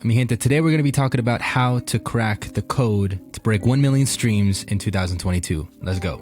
Mi gente, today we're going to be talking about how to crack the code to break 1 million streams in 2022. Let's go.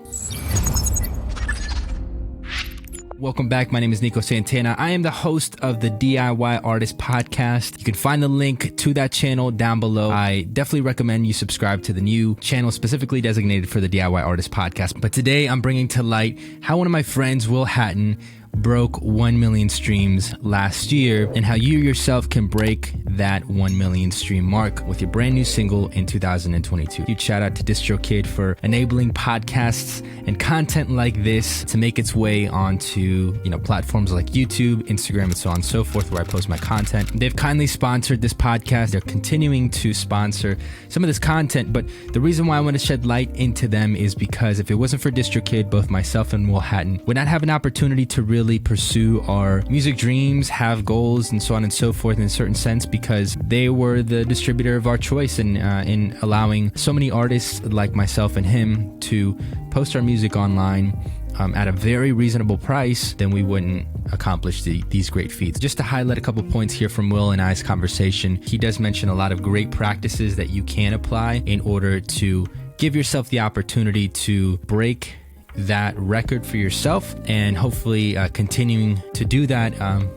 Welcome back. My name is Nico Santana. I am the host of the DIY Artist Podcast. You can find the link to that channel down below. I definitely recommend you subscribe to the new channel specifically designated for the DIY Artist Podcast. But today I'm bringing to light how one of my friends, Will Hatton, broke 1 million streams last year and how you yourself can break that 1 million stream mark with your brand new single in 2022. Huge shout out to DistroKid for enabling podcasts and content like this to make its way onto, platforms like YouTube, Instagram, and so on and so forth, where I post my content. They've kindly sponsored this podcast. They're continuing to sponsor some of this content, but the reason why I want to shed light into them is because if it wasn't for DistroKid, both myself and Will Hatton would not have an opportunity to really pursue our music dreams, have goals, and so on and so forth in a certain sense, because they were the distributor of our choice in allowing so many artists like myself and him to post our music online at a very reasonable price. Then we wouldn't accomplish these great feats. Just to highlight a couple points here from Will and I's conversation, he does mention a lot of great practices that you can apply in order to give yourself the opportunity to break that record for yourself, and hopefully continuing to do that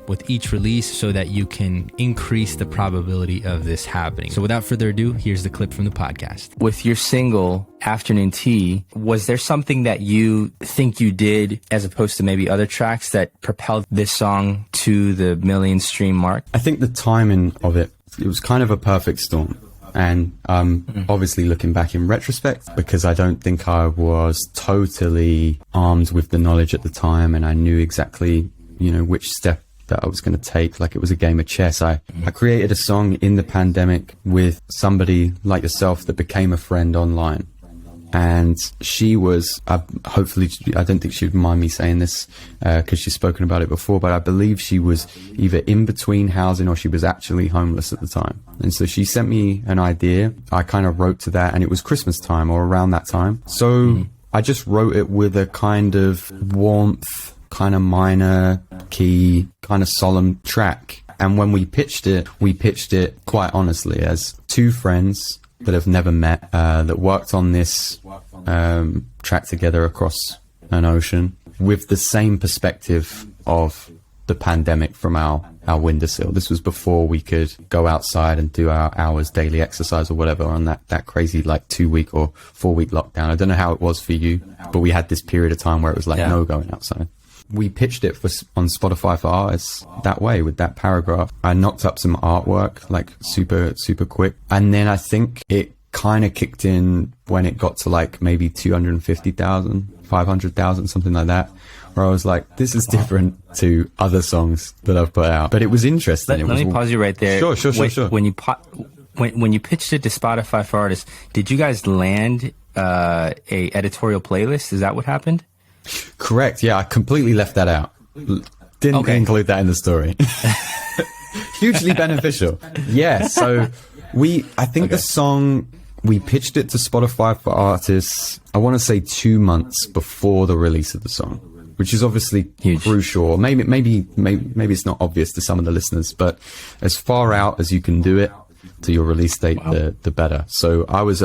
with each release so that you can increase the probability of this happening. So without further ado, here's the clip from the podcast. With your single, Afternoon Tea, was there something that you think you did as opposed to maybe other tracks that propelled this song to the million stream mark? I think the timing of it was kind of a perfect storm. And obviously looking back in retrospect, because I don't think I was totally armed with the knowledge at the time, and I knew exactly, which step that I was going to take. Like it was a game of chess. I created a song in the pandemic with somebody like yourself that became a friend online. And she was, hopefully, I don't think she would mind me saying this because she's spoken about it before, but I believe she was either in between housing or she was actually homeless at the time. And so she sent me an idea. I kind of wrote to that, and it was Christmas time or around that time. So I just wrote it with a kind of warmth, kind of minor key, kind of solemn track. And when we pitched it quite honestly as two friends that have never met, that worked on this track together across an ocean with the same perspective of the pandemic from our windowsill. This was before we could go outside and do our hours daily exercise or whatever on that crazy 2-week or 4-week lockdown. I don't know how it was for you, but we had this period of time where it was no going outside. We pitched it on Spotify for Artists that way with that paragraph. I knocked up some artwork super, super quick. And then I think it kind of kicked in when it got to maybe 250,000, 500,000, something like that, where I was like, this is different to other songs that I've put out. But it was interesting. Let me pause you right there. Sure. When you pitched it to Spotify for Artists, did you guys land a editorial playlist? Is that what happened? Correct. Yeah, I completely left that out. Didn't include that in the story. Hugely beneficial. Yeah. So I think the song, we pitched it to Spotify for Artists, I want to say 2 months before the release of the song, which is obviously huge. Crucial. Maybe it's not obvious to some of the listeners, but as far out as you can do it to your release date, the better. So I was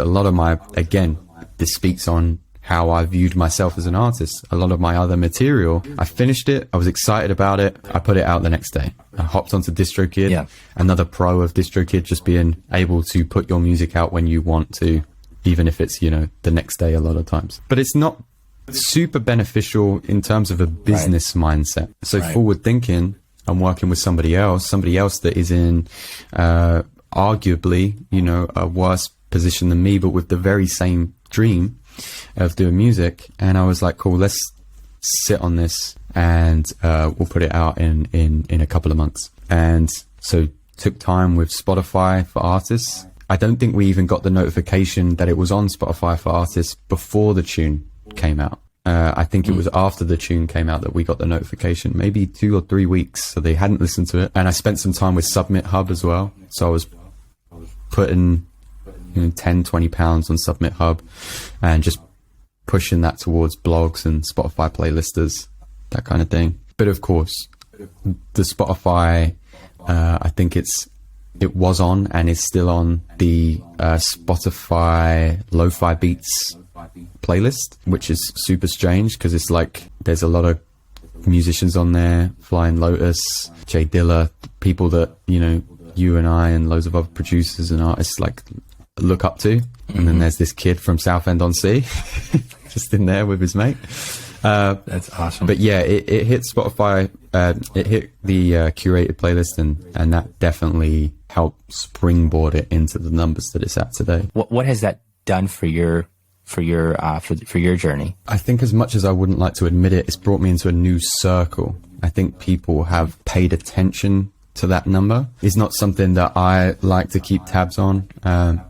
this speaks on how I viewed myself as an artist. A lot of my other material, I finished it, I was excited about it, I put it out the next day. I hopped onto DistroKid, another pro of DistroKid, just being able to put your music out when you want to, even if it's, the next day a lot of times. But it's not super beneficial in terms of a business mindset. So forward thinking, I'm working with somebody else that is in arguably, a worse position than me, but with the very same dream of doing music. And I was like, cool, let's sit on this and we'll put it out in a couple of months. And so took time with Spotify for Artists. I don't think we even got the notification that it was on Spotify for Artists before the tune came out. I think it was after the tune came out that we got the notification, maybe 2 or 3 weeks. So they hadn't listened to it. And I spent some time with Submit Hub as well. So I was putting 10, 20 pounds on Submit Hub and just pushing that towards blogs and Spotify playlisters, that kind of thing. But of course, the Spotify, I think it's it was on and is still on the Spotify Lo-Fi Beats playlist, which is super strange because it's like there's a lot of musicians on there, Flying Lotus, Jay Dilla, people that, you know, you and I and loads of other producers and artists like look up to. And then there's this kid from Southend-on-Sea just in there with his mate. That's awesome. But yeah, it hit Spotify, it hit the curated playlist, and that definitely helped springboard it into the numbers that it's at today. What has that done for your journey? I think as much as I wouldn't like to admit it, it's brought me into a new circle. I think people have paid attention to that number. It's not something that I like to keep tabs on.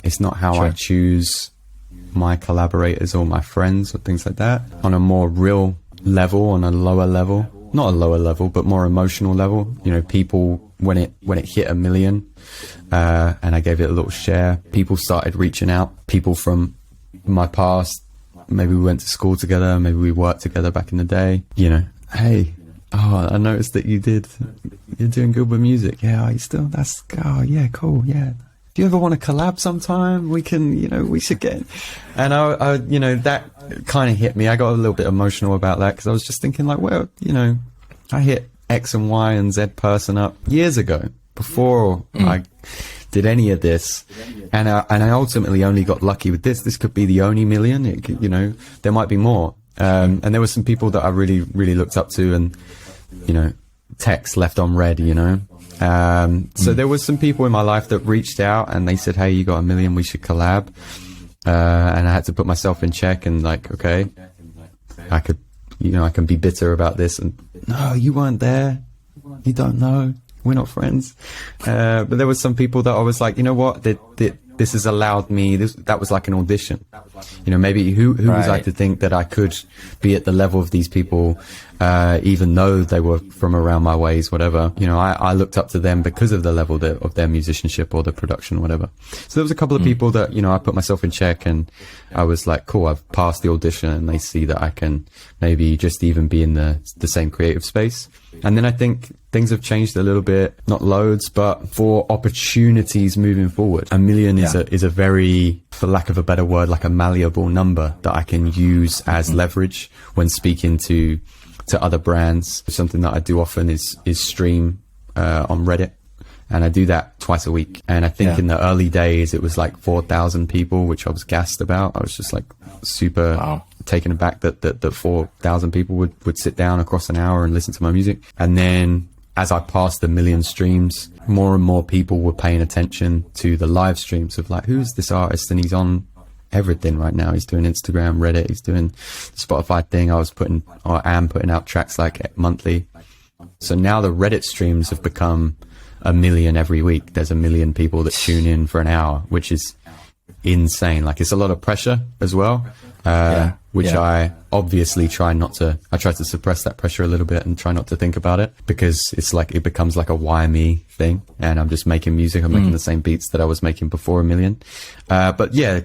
It's not how I choose my collaborators or my friends or things like that. On a more real level, on a lower level, not a lower level, but more emotional level, you know, people, when it hit 1 million, and I gave it a little share, people started reaching out, people from my past, maybe we went to school together, maybe we worked together back in the day, you know, hey, oh, I noticed that you're doing good with music. Yeah, are you still, yeah, cool, yeah. Do you ever want to collab sometime? We can, you know, we should get, and I you know, that kind of hit me. I got a little bit emotional about that because I was just thinking like, well, you know, I hit X and Y and Z person up years ago before I did any of this, and I ultimately only got lucky with this. This could be the only million. It could, you know, there might be more. And there were some people that I really, really looked up to, and, you know, text left on red, you know. So there was some people in my life that reached out and they said, hey, you got 1 million, we should collab. And I had to put myself in check and like, okay, I could, you know, I can be bitter about this, and no, you weren't there. You don't know. We're not friends. But there was some people that I was like, you know what, this has allowed me, that was like an audition. You know, maybe who was I to think that I could be at the level of these people, even though they were from around my ways, whatever. You know, I looked up to them because of the level of their musicianship or the production, whatever. So there was a couple of people that, you know, I put myself in check and I was like, cool, I've passed the audition, and they see that I can maybe just even be in the same creative space. And then I think things have changed a little bit, not loads, but for opportunities moving forward. 1 million is a very, for lack of a better word, like a malleable number that I can use as leverage when speaking to other brands. Something that I do often is stream on Reddit, and I do that twice a week. And I think in the early days it was like 4,000 people, which I was gassed about. I was just like super taken aback that 4,000 people would sit down across an hour and listen to my music. And then as I passed 1 million streams, more and more people were paying attention to the live streams of like, who's this artist? And he's on everything right now. He's doing Instagram, Reddit, he's doing the Spotify thing. I am putting out tracks like monthly. So now the Reddit streams have become 1 million every week. There's 1 million people that tune in for an hour, which is insane. Like, it's a lot of pressure as well, which I obviously try to suppress that pressure a little bit and try not to think about it, because it's like, it becomes like a why me thing, and I'm just making music. I'm making the same beats that I was making before 1 million. But yeah,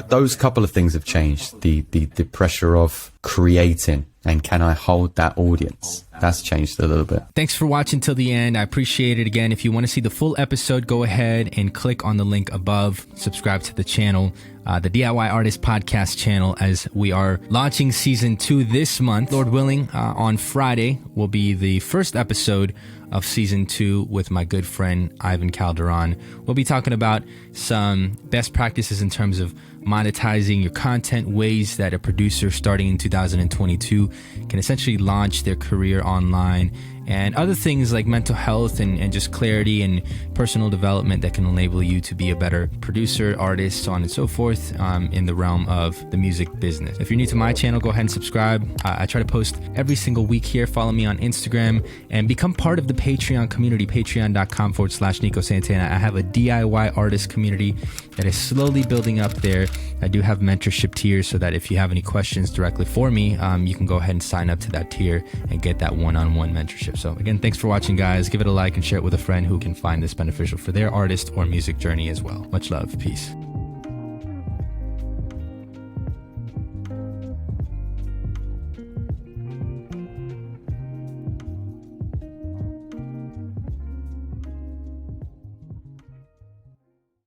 those couple of things have changed. The pressure of creating, and can I hold that audience? That's changed a little bit. Thanks for watching till the end. I appreciate it. Again, if you want to see the full episode, go ahead and click on the link above. Subscribe to the channel, the DIY Artist Podcast channel, as we are launching season 2 this month. Lord willing, on Friday will be the first episode of season 2 with my good friend Ivan Calderon. We'll be talking about some best practices in terms of monetizing your content, ways that a producer starting in 2022 can essentially launch their career online, and other things like mental health and just clarity and personal development that can enable you to be a better producer, artist, so on and so forth, in the realm of the music business. If you're new to my channel, go ahead and subscribe. I try to post every single week here. Follow me on Instagram and become part of the Patreon community, patreon.com/nicosantana. I have a DIY artist community that is slowly building up there. I do have mentorship tiers so that if you have any questions directly for me, you can go ahead and sign up to that tier and get that one-on-one mentorship. So again, thanks for watching, guys. Give it a like and share it with a friend who can find this beneficial for their artist or music journey as well. Much love. Peace.